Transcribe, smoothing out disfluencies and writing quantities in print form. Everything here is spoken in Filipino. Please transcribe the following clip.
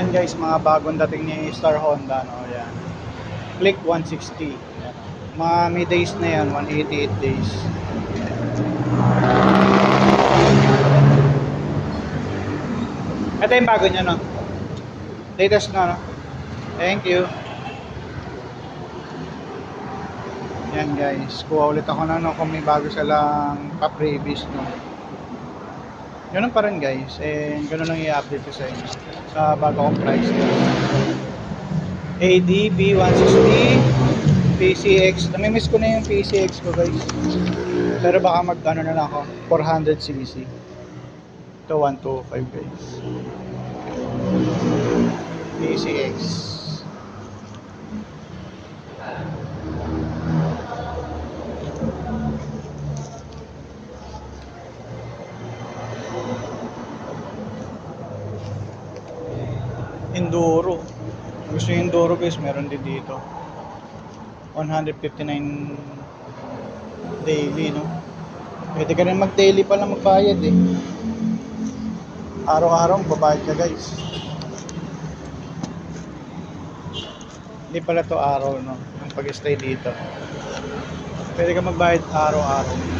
Yan guys, mga bagong dating ni Star Honda, no? Yan. Click 160. Yan. Mga may days na yan, 188 days. Ito yung bago niya, no? Latest na, no? Thank you. Yan guys, kuha ulit ako na, no? Kung may bago silang pa-previous, no? Ganun pa rin guys, and ganun lang i-update ko sa inyo sa bago kong price list. ADB 160 PCX, namimiss ko na yung PCX ko guys, pero baka magkano na lang ako, 400cc. Ito 125 guys, PCX. Enduro. Gusto yung Enduro guys, meron din dito. 159 daily, no? Pwede ka rin mag-daily pala magbayad eh. Araw-araw magbabayad ka guys. Hindi pala to araw, no? Ang pag-stay dito. Pwede ka magbayad araw-araw.